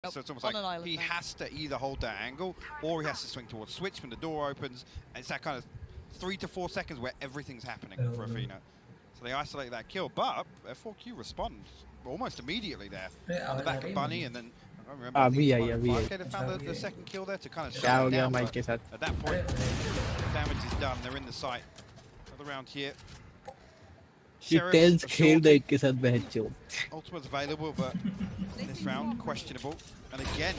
So it's almost like he has to either hold that angle or he has to swing towards switch when the door opens. It's that kind of 3 to 4 seconds where everything's happening for Athena. So they isolate that kill, but F4Q responds almost immediately there on the back of Bunny, and then I remember I think found the second kill there to kind of shut it down. At that point, damage is done. They're in the site. Another round here. Sheriff's Ultimate's available, but this round questionable. And again,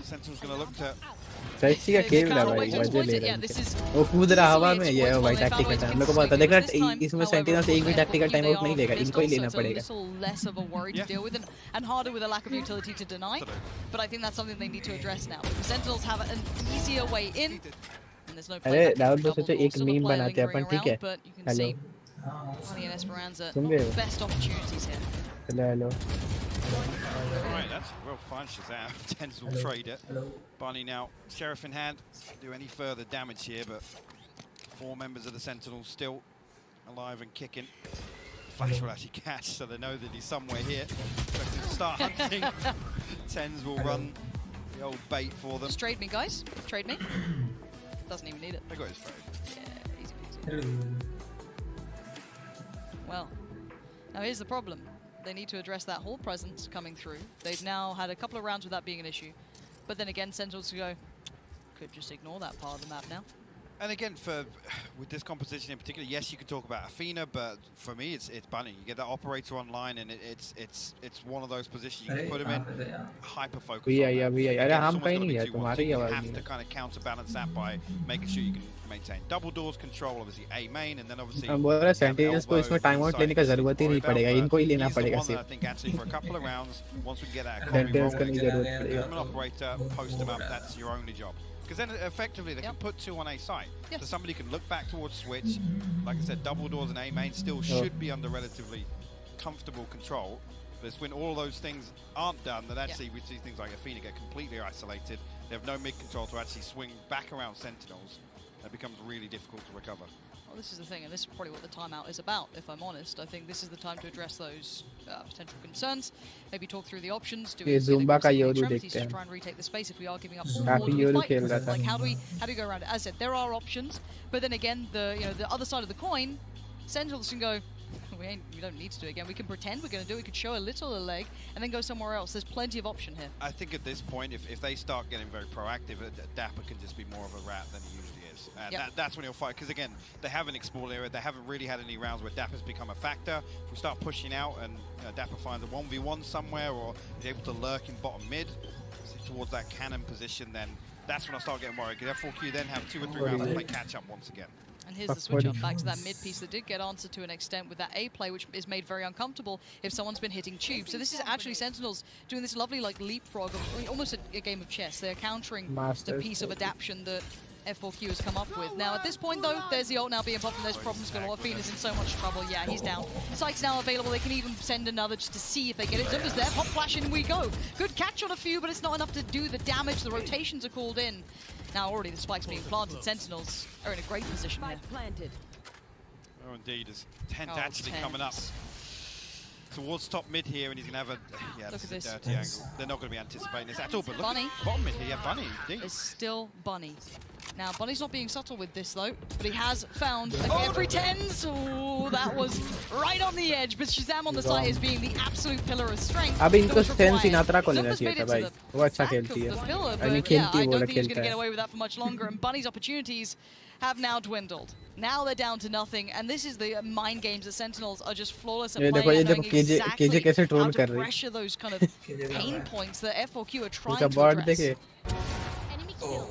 Sentinel's going to look to. सच्ची का खेल रहा भाई मजे ले रहा है वो कूद रहा हवा में ये भाई टैक्टिकल टाइम मेरे को पता देखना इसमें सेंटिनल से एक भी टैक्टिकल टाइम आउट नहीं लेगा इनको ही लेना पड़ेगा less of a worry to deal with and harder with a lack of utility to deny, but I think that's something they need to address now. The Sentinels have an easier way in and there's no अरे राहुल तो सोचो एक meme बनाते हैं अपन ठीक है hello Bunny and Esperanza best opportunities here. Hello. Right, that's well fine, Shazam. Tens will trade it. Bunny now, Sheriff in hand. Do any further damage here, but 4 members of the Sentinels still alive and kicking. Flash will actually catch, so they know that he's somewhere here. Expected to start hunting. Tens will run the old bait for them. Just trade me, guys. Trade me. Doesn't even need it. They got his trade. Yeah, easy peasy. Well, now here's the problem. They need to address that whole presence coming through. They've now had a couple of rounds without being an issue. But then again, Sentinels go, could just ignore that part of the map now. And again, with this composition in particular, yes, you can talk about Athena, but for me, it's Bunny. You get that operator online, and it's one of those positions you can put him in, hyper focus. Yeah. You have to kind of counterbalance that by making sure you can maintain double doors control, obviously A main, and then obviously. Sentinels को इसमें time out लेने का ज़रूरत ही नहीं पड़ेगा, इनको ही लेना पड़ेगा सिर्फ. I think actually for a couple of rounds, once we get that economy rolling, an operator, post them up. That's your only job. Because then effectively they can put 2 on A site. So somebody can look back towards switch. Like I said, double doors and A main still should be under relatively comfortable control. But it's when all those things aren't done that actually we see things like Athena get completely isolated. They have no mid control to actually swing back around Sentinels. It becomes really difficult to recover. Well, this is the thing, and this is probably what the timeout is about, if I'm honest. I think this is the time to address those potential concerns. Maybe talk through the options. Do we to try and retake the space if we are giving up more fight? Like how do we go around it? As I said, there are options, but then again, the other side of the coin, Sentinels can go. We don't need to do it again. We can pretend we're going to do it. We could show a little leg and then go somewhere else. There's plenty of option here. I think at this point, if they start getting very proactive, Dapper can just be more of a rat than he usually is. And that's when he'll fight. Because again, they haven't explored area. They haven't really had any rounds where Dapper's become a factor. If we start pushing out and Dapper finds a 1v1 somewhere or is able to lurk in bottom mid towards that cannon position, then that's when I start getting worried. Because F4Q then have 2 or 3 rounds to play catch up once again. And here's the switch up back to that mid piece that did get answered to an extent with that A play, which is made very uncomfortable if someone's been hitting tube. So this is actually Sentinels doing this lovely like leapfrog, almost a game of chess. They're countering the piece of adaptation that F4Q has come up with. Now at this point though, there's the ult now being popped and there's problems galore. Athena's in so much trouble. Yeah, he's down. Sight's now available. They can even send another just to see if they get it. Zumba's there. Pop flash in we go. Good catch on a few, but it's not enough to do the damage. The rotations are called in. Now already the spike's being planted. Sentinels are in a great position here. Oh indeed, as Tent actually coming up towards top mid here, and he's going to have this is a dirty angle. They're not going to be anticipating this at all, but look Bunny. at bottom mid here. Bunny, indeed. It's still Bunny. Now, Bunny's not being subtle with this, though, but he has found every tens. Oh, that was right on the edge, but Shazam on the side is being the absolute pillar of strength. अब इनको sense इनात्रा को लेना चाहिए था भाई वो अच्छा खेलती है I don't think he's going to get away with that for much longer, and Bunny's opportunities have now dwindled. Now they're down to nothing, and this is the mind games. The Sentinels are just flawless at playing, knowing exactly how to pressure those kind of pain points that F4Q are trying to address.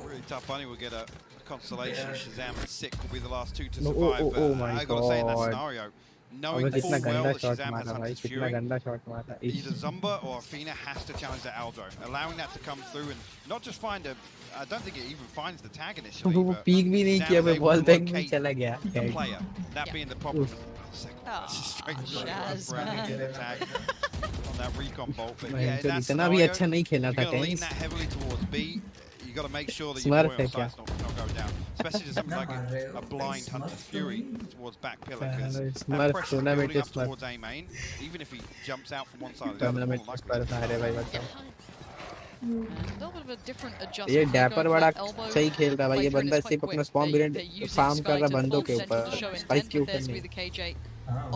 Really tough. Bunny will get a consolation. Shazam and Sick will be the last 2 to survive. I got to say, in that scenario, knowing full well that Shazam has Hunter's Fury, either Zumba or Athena has to challenge that Aldo, allowing that to come through and not just find a. I don't think it even finds the tag initially. वो peak भी नहीं किया वो ball back में चला गया. The player, that being the problem. Straight Shaz, tag on that recon bolt. But yeah, that's इतना भी अच्छा नहीं खेला था. Lean that heavily towards B. You got to make sure that your boy on side's not going down, especially to something like a blind Hunter's Fury towards back pillar, because that pressure building up towards A main, even if he jumps out from one side or the other. ये dapper बड़ा सही खेल रहा है भाई, ये बंदा सिर्फ अपना स्पॉन बिल्ड फार्म कर रहा बंदों के ऊपर, स्पाइस के ऊपर नहीं।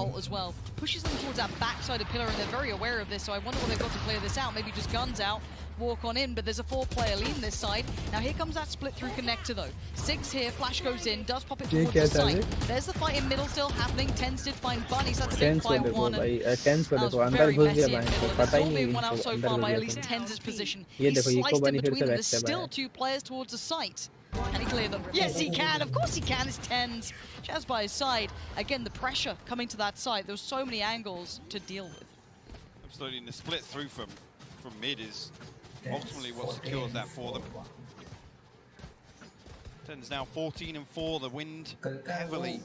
Ult as well pushes them towards that backside of pillar, and they're very aware of this, so I wonder what they've got to clear this out. Maybe just guns out, walk on in, but there's a 4-player lead this side. Now here comes that split through connector though. 6 here, flash goes in, does pop it towards the site. There's the fight in middle still happening. Tens did find Bunny, so that's a big fight one. Tens को देखो अंदर घुस गया भाई, तो पता ही नहीं one out so far by at least Tens' position. ये He's देखो sliced in फिर between से them. बैठ There's still 2 players towards the site. Can he clear them? Yes, he can. Of course he can. It's Tens. Chaz by his side. Again, the pressure coming to that side. There's so many angles to deal with. Absolutely, and the split through from mid is ultimately what secures that for them. Tens now 14 and 4. The wind heavily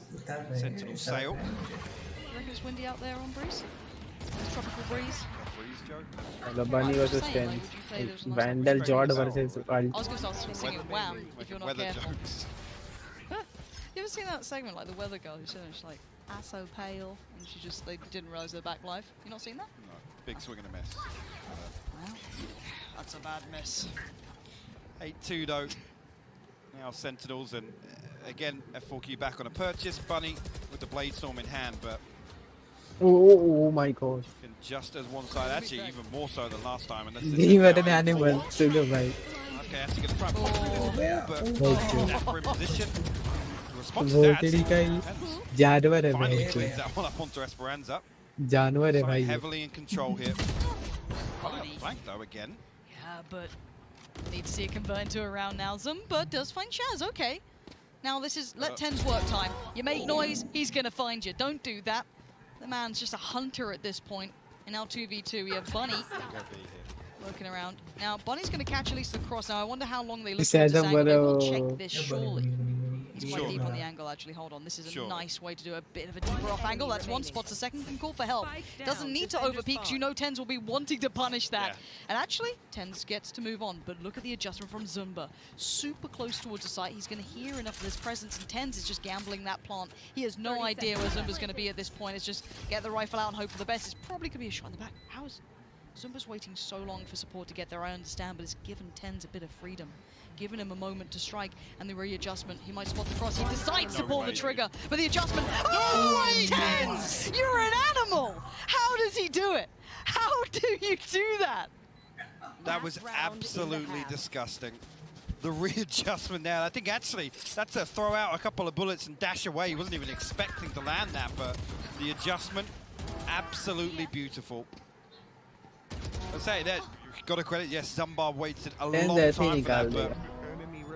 Sentinel sail. You reckon it's windy out there on Breeze? It's tropical breeze. The Bunny versus Tens. Vandal Jord versus Ult. I was going to start singing Wham if you're not careful. You ever seen that segment, like the weather girl who's she's like, "Ah, so pale," and she just they didn't realise they're back live? You not seen that? No, big swing and a miss. Well, that's a bad miss. 8-2 though. Now Sentinels, and again F4Q back on a purchase. Bunny with the Blade Storm in hand, but oh my god. Just as one side, actually even more so than last time. And he was an animal. Sugar bhai. Okay, has to get a trap on this wall, but Dapper in position. Response to that. जानवर है भाई. Finally cleans that one up onto Esperanza. जानवर है भाई. Heavily in control here. Flank though again. Yeah, but need to see it convert into a round now. Zumba does find Chaz. Okay. Now this is let Tens work time. You make noise, he's gonna find you. Don't do that. The man's just a hunter at this point. And now 2v2, we have Bunny working around. Now, Bunny's going to catch at least the cross. Now, I wonder how long they look at this angle. They will check this, surely. He's quite deep on the angle, actually. Hold on. This is a nice way to do a bit of a deeper off angle. That's one spot. The second can call for help. Doesn't need to overpeak, because you know Tens will be wanting to punish that. Yeah. And actually, Tens gets to move on. But look at the adjustment from Zumba. Super close towards the site. He's going to hear enough of this presence, and Tens is just gambling that plant. He has no idea where Zumba's going to be at this point. It's just get the rifle out and hope for the best. It's probably going to be a shot in the back. How is Zumba's waiting so long for support to get there? I understand, but it's given Tens a bit of freedom. Given him a moment to strike, and the readjustment. He might spot the cross. He decides to pull the trigger, but the adjustment. Oh, Tens! You're an animal! How does he do it? How do you do that? That was absolutely disgusting. The readjustment there. I think actually that's a throw out a couple of bullets and dash away. He wasn't even expecting to land that, but the adjustment, absolutely beautiful. I'll say that. Got to credit, yes, Zumba waited a long time for that, but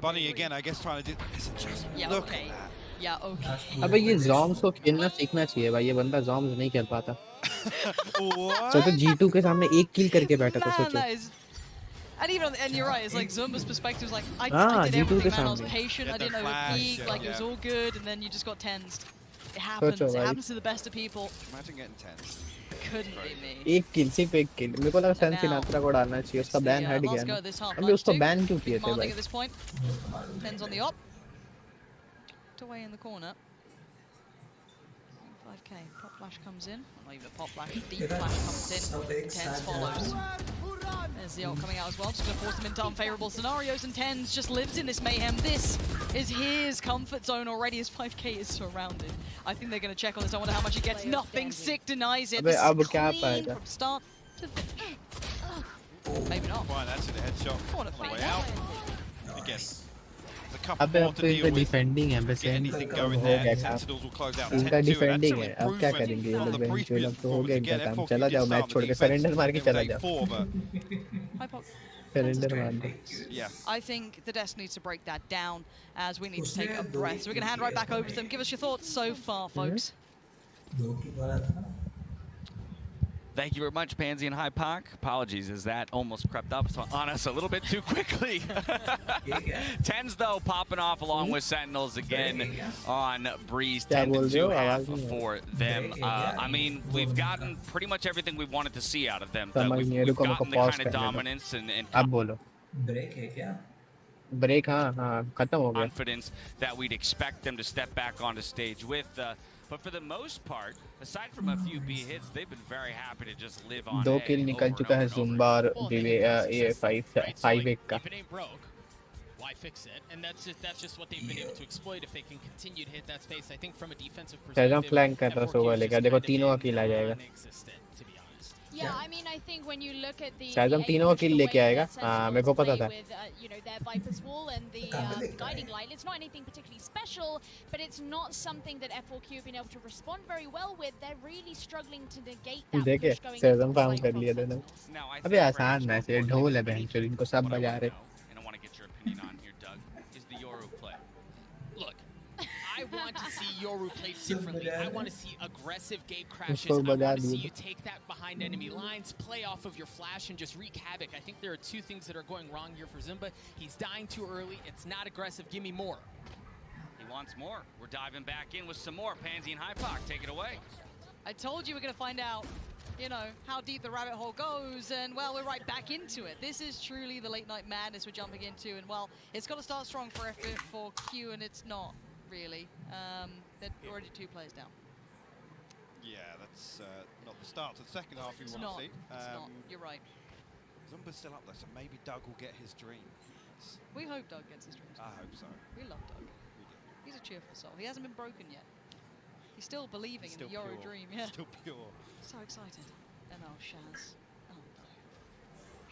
Bunny again, I guess, trying to do this adjustment. Yeah, Look okay. at that. Yeah, okay. अबे ये Zombs को खेलना सीखना चाहिए भाई, ये बंदा Zombs नहीं खेल पाता. तो G2 के सामने एक किल करके बैठा था, सोचो. And even and you're right, it's like Zumba's perspective is like I did everything, man. I was patient, I didn't overpeak, like it was all good, and then you just got tensed. It happens. It happens to the best of people. Imagine getting tensed. Couldn't be me. एक किल, सिर्फ एक किल. मेरे को लगा sense Sinatra को डालना चाहिए. उसका बैन हट गया. अबे उसको बैन क्यों किए थे भाई? At this point, Tens on the op. Away in the corner. 5k. Pop flash comes in. Not even a pop flash. Deep flash comes in. Tens follows. There's the ult coming out as well. Just going to force them into unfavorable scenarios. And Tens just lives in this mayhem. This is his comfort zone already as 5k is surrounded. I think they're going to check on this. I wonder how much he gets. Nothing. Sick denies it. This is clean from start to finish. Maybe not. Fine, that's the headshot. On the way out. Again. अबे अब तो इनका defending है, बस anything going there. Sentinels will close out 10-2. इनका defending है, अब क्या करेंगे ये लोग? बेंच लोग तो हो गया इनका काम. चला जाओ मैच छोड़ के, सरेंडर मार के चला जाओ. Surrender man. Yeah. I think the desk needs to break that down as we need to take a breath. So we're going to hand right back over to them. Give us your thoughts so far, folks. Thank you very much, Pansy and Hypoc. Apologies as that almost crept up on us a little bit too quickly. Tens, though, popping off along with Sentinels again on Breeze. 10-2 for them. I mean, we've gotten pretty much everything we wanted to see out of them. We've gotten the kind of dominance and break, हाँ, खत्म हो गया. Confidence that we'd expect them to step back onto stage with. But for the most part, aside from a few B hits, they've been very happy to just live on 2 kill निकल चुका है Zumba और ये 5-1 का. If it ain't broke, why fix it? And that's just what they've been able to exploit if they can continue to hit that space. I think from a defensive Shazam perspective, flank कर रहा सोवा लेगा. देखो तीनों का kill आ जाएगा. non-existent, to be honest. Yeah, I mean, I think when you look at the Shazam तीनों का kill लेके आएगा. हाँ, मेरे को पता था. With, you know, their Viper's Wall and the guiding light, it's not anything particularly special, but it's not something that F4Q have been able to respond very well with. They're really struggling to negate that देखे push going Shazam into the farm flank कर from लिया था. Sentinels. Now, I अबे think आसान French match है. will ढोल है be बहन चोद इनको सब what I बजा wanna रहे. know, and I want to get your opinion on here, Doug, is the Yoru play. Look, I want to see Yoru play differently. I want to see aggressive gate crashes. उसको I want बजा to see दिया. you take that behind enemy lines, play off of your flash, and just wreak havoc. I think there are two things that are going wrong here for Zumba. He's dying too early. It's not aggressive. Give me more. He wants more. We're diving back in with some more. Pansy and Hypoc, take it away. I told you we're going to find out, you know, how deep the rabbit hole goes, and, well, we're right back into it. This is truly the late night madness we're jumping into, and, well, it's got to start strong for F4Q, and it's not, really. They're already 2 players down. Yeah, that's not the start to the second half you want to see. It's not. You're right. Zumba's still up there, so maybe Doug will get his dream. We hope Doug gets his dreams. I hope so. We love Doug. We do. He's a cheerful soul. He hasn't been broken yet. He's still believing Still in the Yoru pure. dream. Yeah. Still pure. So excited. And oh, Shaz. Oh no.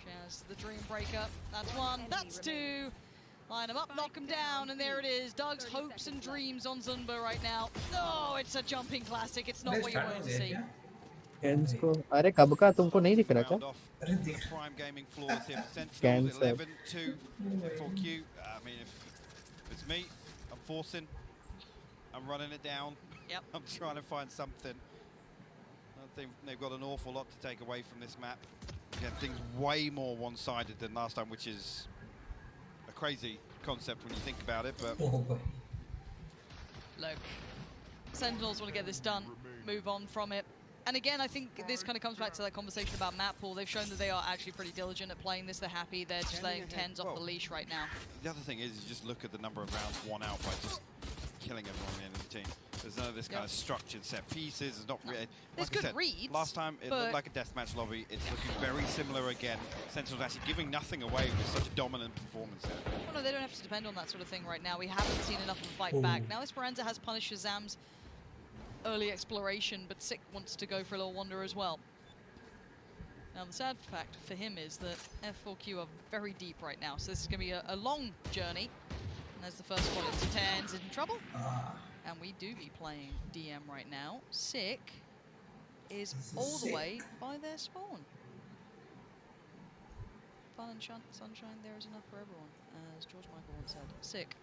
Shaz, the dream breaker. That's 1. That's 2. Line him up, knock him down, and there it is. Doug's hopes and dreams on Zumba right now. No, it's a jumping classic. It's not what you wanted to see. को अरे कब का तुमको नहीं दिख रहा क्या? Round off the Prime Gaming floors here for Sentinels. 11 to F4Q. I mean, if it's me, I'm forcing. I'm running it down. Yep. I'm trying to find something. I think they've got an awful lot to take away from this map. Again, things way more one-sided than last time, which is a crazy concept when you think about it, but... Look, Sentinels want to get this done, move on from it. And again, I think this kind of comes back to that conversation about map pool. They've shown that they are actually pretty diligent at playing this. They're happy. They're just laying 10s off the leash right now. The other thing is, you just look at the number of rounds won out by just killing everyone on the end of the team. There's none of this kind of structured set pieces. It's not really. There's Like I good said, reads. last time it looked like a deathmatch lobby. It's looking very similar again. Sentinels actually giving nothing away with such a dominant performance there. Well, no, they don't have to depend on that sort of thing right now. We haven't seen enough of a fight back. Now Esperanza has punished Shazam's early exploration, but Sick wants to go for a little wander as well. Now the sad fact for him is that F4Q are very deep right now, so this is going to be a long journey. And there's the first one into 10s in trouble. And we do be playing DM right now. Sick is all the way by their spawn. Fun and sunshine, there is enough for everyone, as George Michael once said. Sick.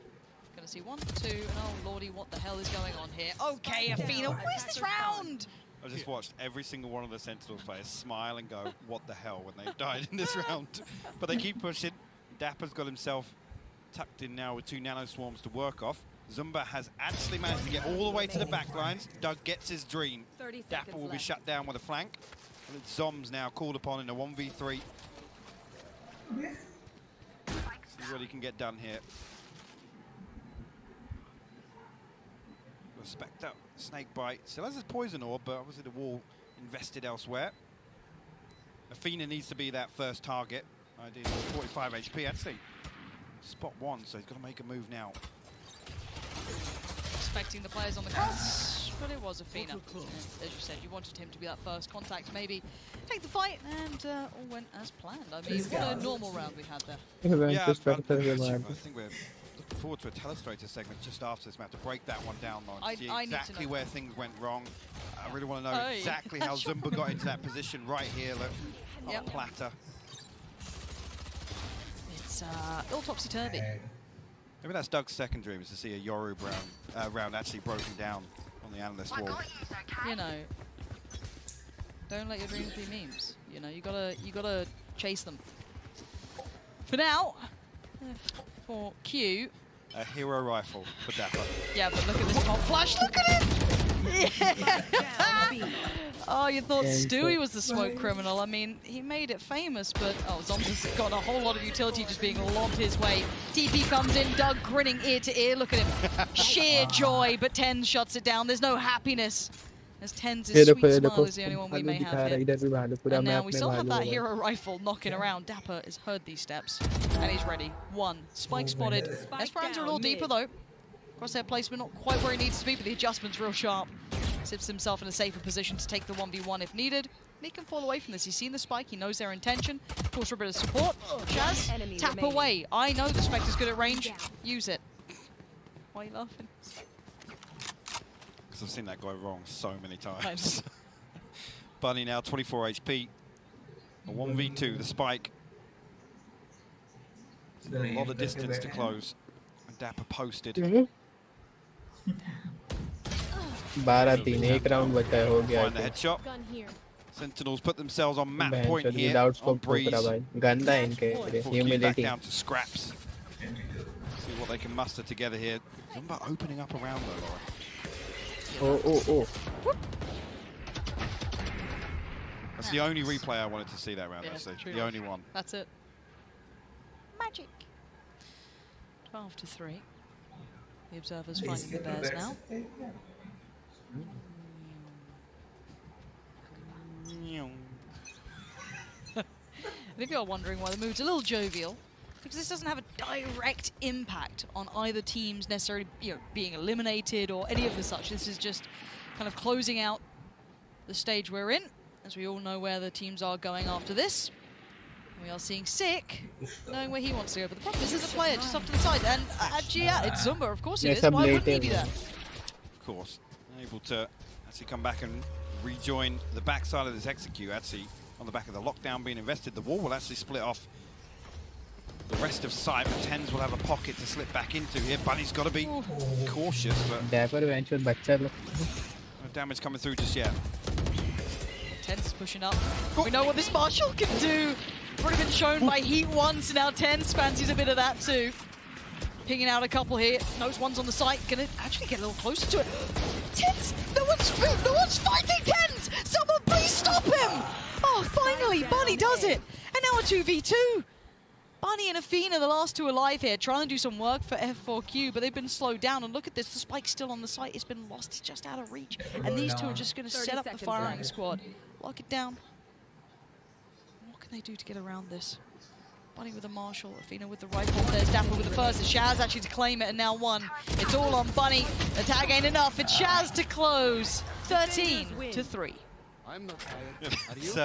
Gonna see 1, 2, and oh lordy, what the hell is going on here? Okay, Athena, what is this round? I just watched every single one of the Sentinels players smile and go, what the hell, when they've died in this round. But they keep pushing. Dapper's got himself tucked in now with 2 nano swarms to work off. Zumba has actually managed to get all the way to the back lines. Doug gets his dream. Dapper will be shut down with a flank. And it's Zombs now called upon in a 1v3. See what he can get done here. Spectre, Snake Bite, still has his Poison Orb, but obviously the wall invested elsewhere. Athena needs to be that first target. Ideally 45 HP, actually. Spot 1, so he's got to make a move now. Expecting the players on the cross, but it was Athena. As you said, you wanted him to be that first contact, maybe take the fight, and all went as planned. I mean, what a normal round we had there. Yeah, I think we're looking forward to a Telestrator segment just after this map to break that one down, Lauren, see exactly where things went wrong. I really want to know exactly how Zumba got into that position right here, look, on a platter. It's all topsy-turvy. Maybe that's Doug's second dream, is to see a Yoru round actually broken down on the analyst wall. You know, don't let your dreams be memes. You know, you gotta chase them. For now, for Q. A hero rifle for Dapper. Yeah, but look at this top flash. Look at it! Oh, you thought Stewie was the smoke criminal. I mean, he made it famous, but Zomba's got a whole lot of utility just being lobbed his way. TP comes in, Doug grinning ear to ear. Look at him. Sheer joy, but TenZ shuts it down. There's no happiness. As TenZ's sweet smile is the only one we may have here. And now we still have that hero rifle knocking around. Dapper has heard these steps, and he's ready. One. Spike spotted. Esperanza a little deeper, though. Crosshair placement not quite where he needs to be, but the adjustment's real sharp. Sips himself in a safer position to take the 1v1 if needed. And he can fall away from this. He's seen the spike. He knows their intention. Calls for a bit of support. Shaz, tap away. I know the Spectre's good at range. Use it. Why are you laughing? I've seen that go wrong so many times. Bunny now 24 HP. A 1v2, the spike. A lot of distance to close. And Dapper posted. 12-3 एक round बचा है हो गया. Find the headshot. Sentinels put themselves on map point here without on scope Breeze. गंदा इनके Back humiliating. down to scraps. See what they can muster together here. Zumba opening up around though, Laura. Oh. That's the only replay I wanted to see that round, actually. The only one. That's it. Magic. 12-3. The observers finding the bears now. And if you're wondering why the mood's a little jovial, because this doesn't have a direct impact on either team's necessarily, being eliminated or any of the such. This is just kind of closing out the stage we're in, as we all know where the teams are going after this. We are seeing Sick knowing where he wants to go, but the problem is there's a player just off to the side, and actually, it's Zumba, of course it is. Why wouldn't he be there? Of course, able to actually come back and rejoin the backside of this execute. Actually, on the back of the lockdown being invested, the wall will actually split off the rest of side, but TenZ will have a pocket to slip back into here. Bunny's got to be cautious, but no damage coming through just yet. TenZ is pushing up. We know what this Marshall can do. Already been shown by Heat once, now TenZ fancies a bit of that too. Pinging out a couple here. Knows one's on the site. Gonna actually get a little closer to it. TenZ! No one's fighting TenZ! Someone please stop him! Oh, finally, Bunny does it! And now a 2v2. Bunny and Athena, the last two alive here, trying to do some work for F4Q, but they've been slowed down. And look at this, the spike's still on the site. It's been lost, it's just out of reach. And these two are just going to set up the firing squad. Lock it down. What can they do to get around this? Bunny with the Marshall, Athena with the rifle. There's Dapper with the first. It's Shaz actually to claim it, and now one. It's all on Bunny. The tag ain't enough. It's Shaz to close. 13-3. I'm not tired. It's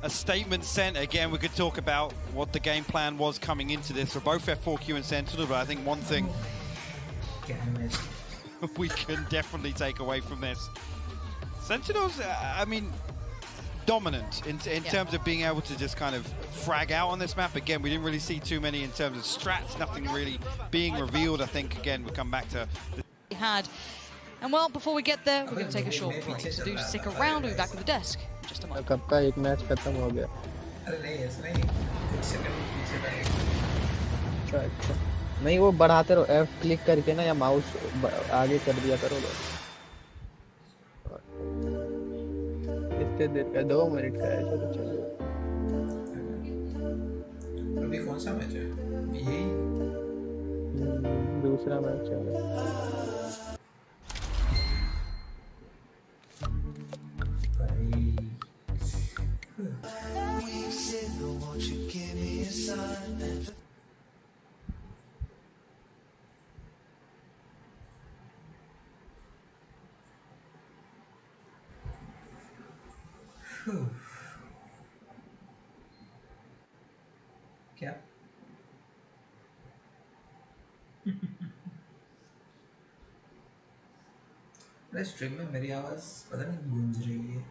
a statement sent. Again, we could talk about what the game plan was coming into this for both F4Q and Sentinel, but I think one thing we can definitely take away from this. Sentinels, I mean, dominant in terms of being able to just kind of frag out on this map. Again, we didn't really see too many in terms of strats, nothing really being revealed. I think, again, we'll come back to... We had. And well, before we get there, we're going to take a short break. So do stick around, we'll be back with the desk in just a moment. कब का एक match खत्म हो गया. नहीं वो बढ़ाते रहो, F क्लिक करके ना या माउस आगे कर दिया करो. कितने देर का 2 मिनट का है. चलो अभी कौन सा मैच है? यही दूसरा मैच है. क्या? स्ट्रीम में मेरी आवाज पता नहीं गूंज रही है.